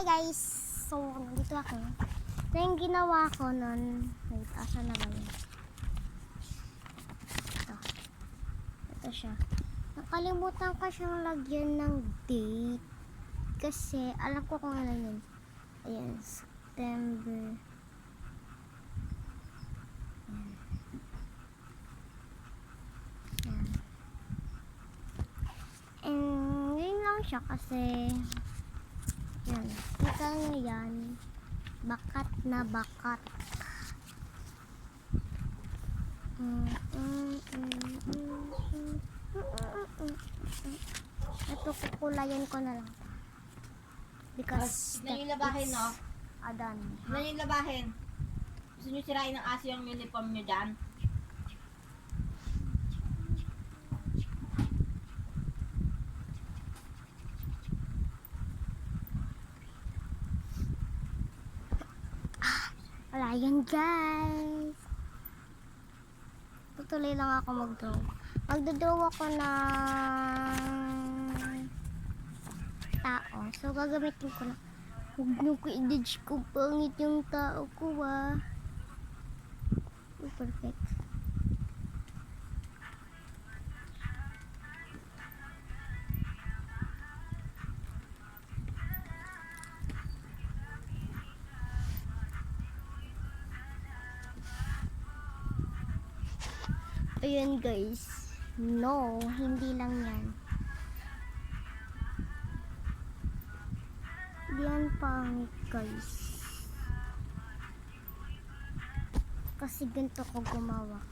guys! So, nandito ako. Ito yung ginawa ko nun. Wait, asa na ba yun? Ito siya. Nakalimutan ko siyang lagyan ng date. Kasi, alam ko kung ano yun. Ayan, September. Ayan. And, yun lang siya kasi yan. Kita nyo yan. Bakat na bakat. Ito, kukulayan ko na lang. Because na yung labahin, no? Adan. Na yung labahin. Gusto nyo sirain ng aso yung uniform nyo dyan? Wala yan, guys. Tutuloy lang ako mag-draw. Magdodraw ako ng tao. So, gagamitin ko lang. Huwag nyo ko i-ditch kung pangit yung tao ko, ah. Oh, perfect. Ayun, guys. No, hindi lang yan. Yan pangit, guys. Kasi ganito ko gumawa.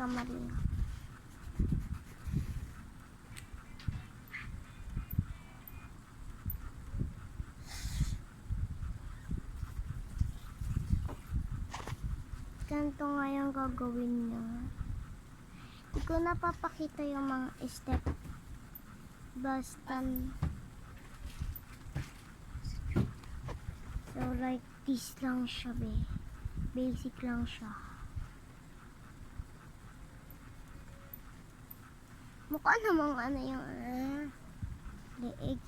Kamali. Ganito nga yung gagawin niya. Hindi ko napapakita yung mga step. Basta so like this lang siya, be. Basic lang siya. Mukha namang ano yung leeg.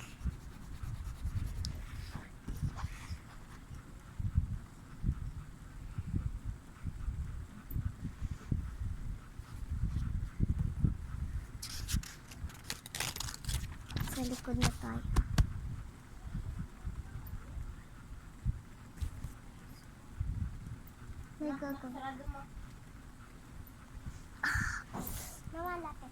Sa likod na tayo. May gagawin. Sarado mo. Nawala ka.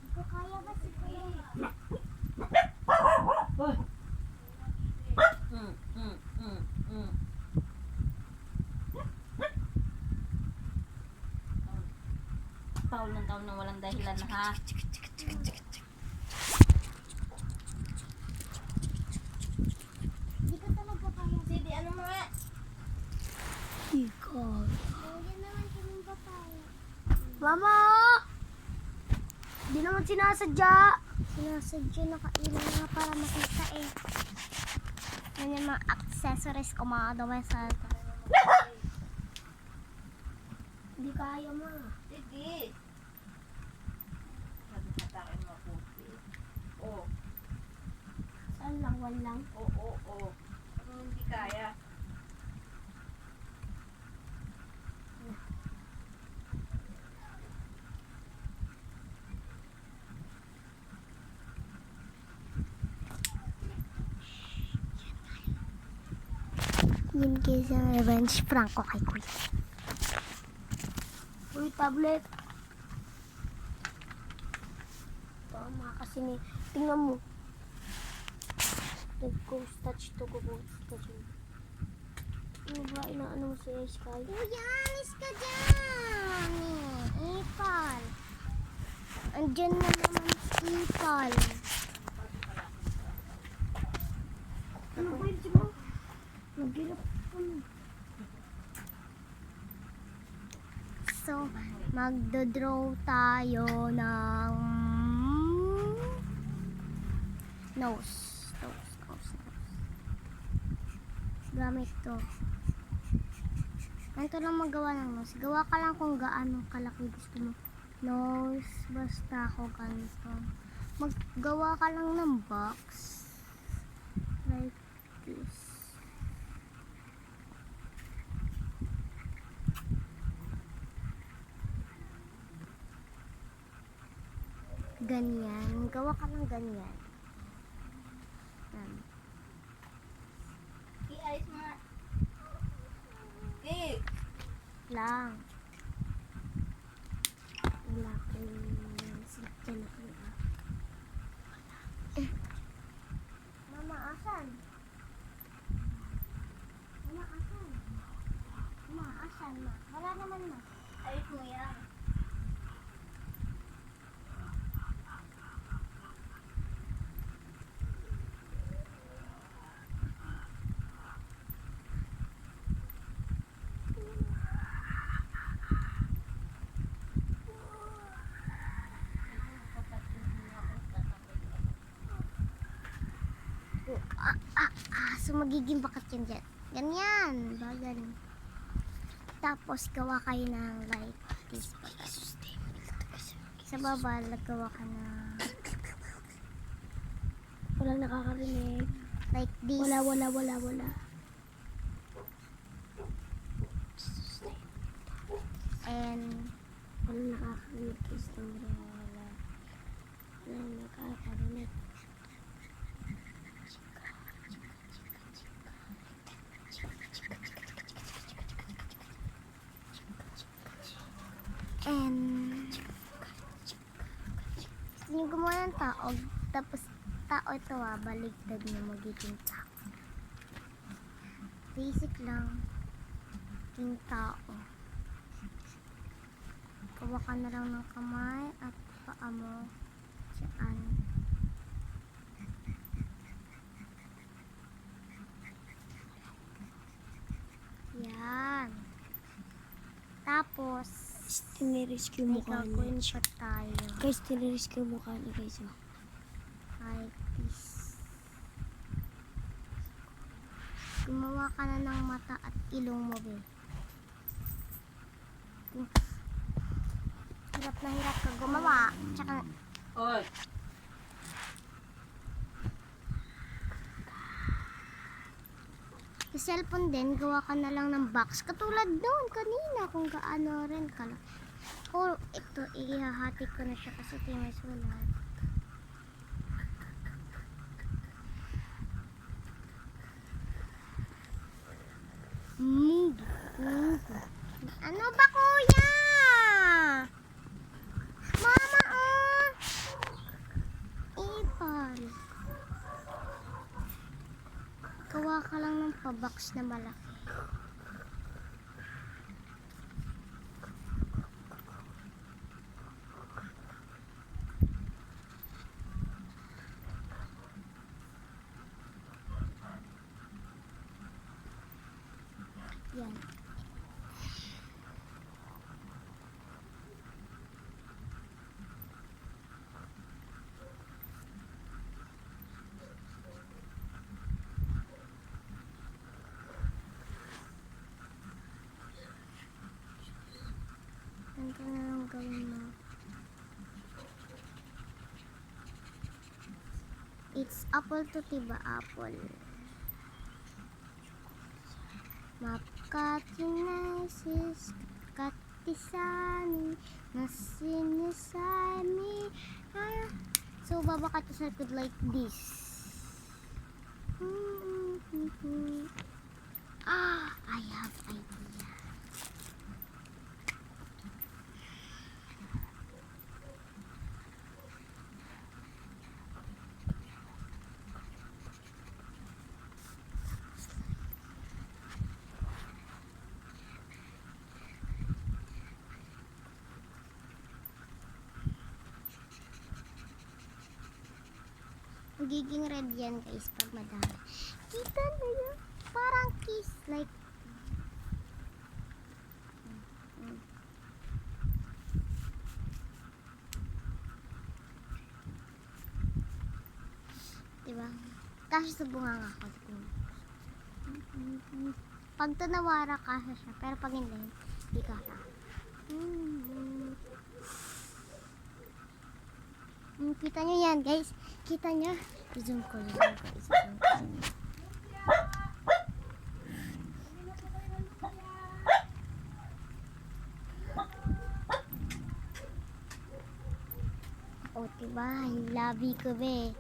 Ito kaya ba si Kuya? Hoy! Taon ng taon na walang dahilan, ha? Hindi ko talaga kaya. Sige, ano mo nga? Ikaw. Yan naman kaming papaya. Mama! Hindi naman sinasadya. Sinasadya, nakailan nga para makita eh. Yan yung mga accessories ko, mga daway sa Hindi kaya mo. Sige. Sabi na takin mo po. Oo. Saan lang? Walang. Oo. Ano hindi kaya? Yun guys ang revenge prank ko kay Kuya. Uy, tablet. Tama kasi ni... Tingnan mo. Nag-ghost touch to, go-ghost touch. Ano ba inaano mo si Sky? Kuya, alis ka dyan! Ipal. Andyan na naman ipal. Ano ba yun mo? Nagilap ko na. So, magdodraw tayo ng nose. Gamit to. Ganito lang magawa ng nose. Gawa ka lang kung gaano kalaki gusto mo. Nose, basta ako ganito. Maggawa ka lang ng box. Like this. Ganyan. Gawa ka lang ganyan. Yan. Alis mo nga. Eh! Lang. Wala akong sikyan ako. Mama, asan? Mama, asan? Mama, asan, ma? Wala naman, ma. Alis mo yan. So, magiging bakat yan dyan. Ganyan. Bagan. Tapos, gawa kayo ng like this. Sa baba, gawa ka na walang nakakarinig. Like this. Wala. And walang nakakarinig. Walang nakakarinig. And gusto nyo gumawa ng tao, tapos tao ito baligtad nyo magiging tao. Basic lang yung tao. Gawa ka na lang ng kamay at paa mo dyan. Yan. Tapos Tinirisk yung mukha niya. gagawin pa tayo. Guys, tinirisk yung mukha niya, guys. Oh. Like this. Gumawa ka na ng mata at ilong mo, be. Hirap na hirap ka gumawa. Tsaka, Oy! sa cellphone din, gawa ka na lang ng box. Katulad doon kanina, kung gaano rin ka lang. O, ito, ihahati ko na siya kasi times wala. Ano ba, kuya? Mama, oh! Ipal. Gawa ka lang ng pabox na malaki. Yan. Ganito na lang gawin mo. It's apple to tiba apple. Mapkatinasis katisani nasinasami. So baba ka to sa likod like this. I have idea. Magiging red yan guys pag madami. Kita na yun? Parang kiss. Like, diba? Kasi sa bunganga ko. Pag tunawara kasi siya, pero pag hindi kasi. Kita nyo yan guys. Kita nyo. I-zoom ko. O diba? Labi ko be.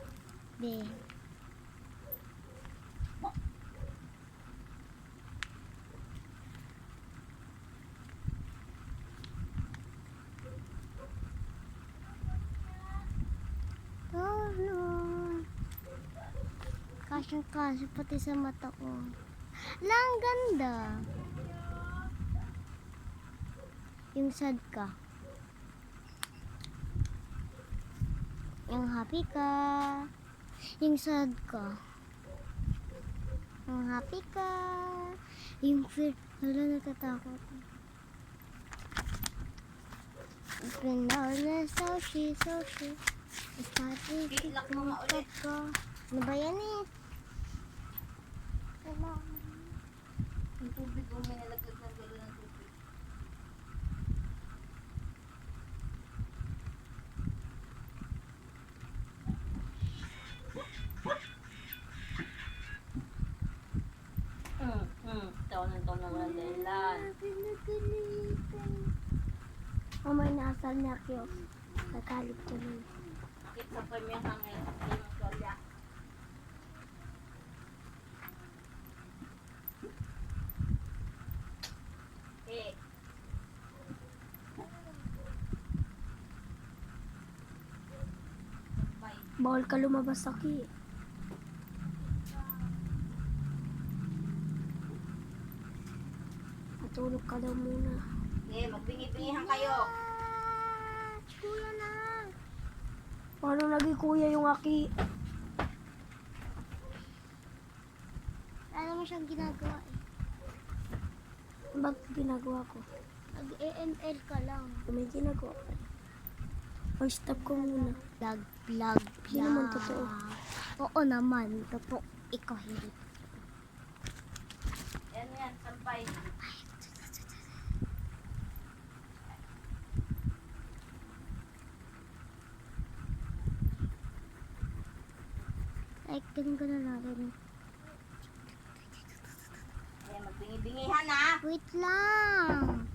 Be. Oh no. Kasyang-kasya pati sa mata ko. Lang ganda. Yung sad ka. Yung happy ka. Yung sad ka. Yung happy ka. Yung fear. Hala, natatakot. Pinawala sa sushi. Lock mo nga ulit. Ano ba yan eh? Yung tubig, may nalaglag ng galo ng tubig. Taon na walang dahilan. May nasal niya kyo. Nakalit ko nun. Bakit sa pa yung hangin? Hindi mo solya. Eh. Bye. Bawal ka lumabas sa ki. Matulog ka daw muna. Eh, magbingi-bingihan kayo. Kuya na. Paano naging kuya yung aki? Wala naman siyang ginagawa eh. Ba't ginagawa ko? Nag-EML ka lang. May ginagawa ka. Pag-stop ko muna. Vlog. Hindi naman totoo. Oo naman. Totoo. Ikaw hindi. Yan, sampay. Like, ganun natin. Eh, magbingi-bingihan ha. Wait lang.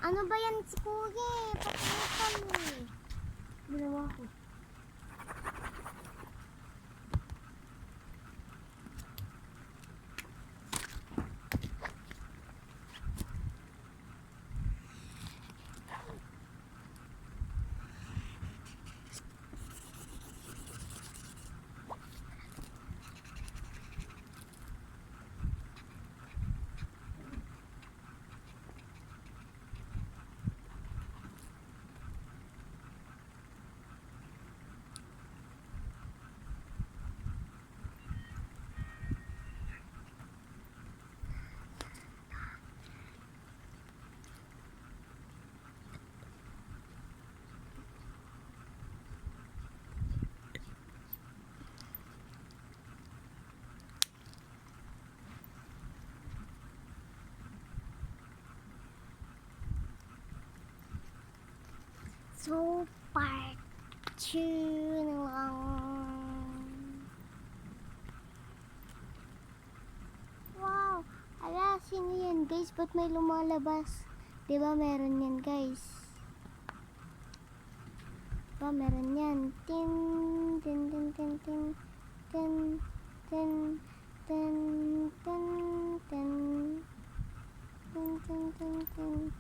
Ano ba yan si Kuya? Pakiutan mo eh. Ginawa ko. So, part 2 na lang. Wow! Ala, sino yan guys? Ba't may lumalabas? Diba meron yan guys? Diba meron yan? Tin, tin, tin, tin, tin, tin, tin, tin, tin, tin, tin, tin, tin, tin.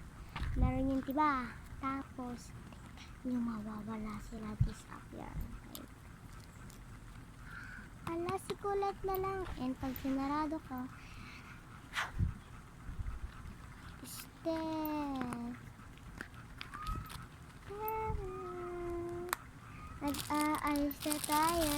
Meron yan diba? Tapos, yung mawawala sila disappear. Ala, si Kulat na lang. And pag sinarado ko, natin. Nag-aalis na tayo.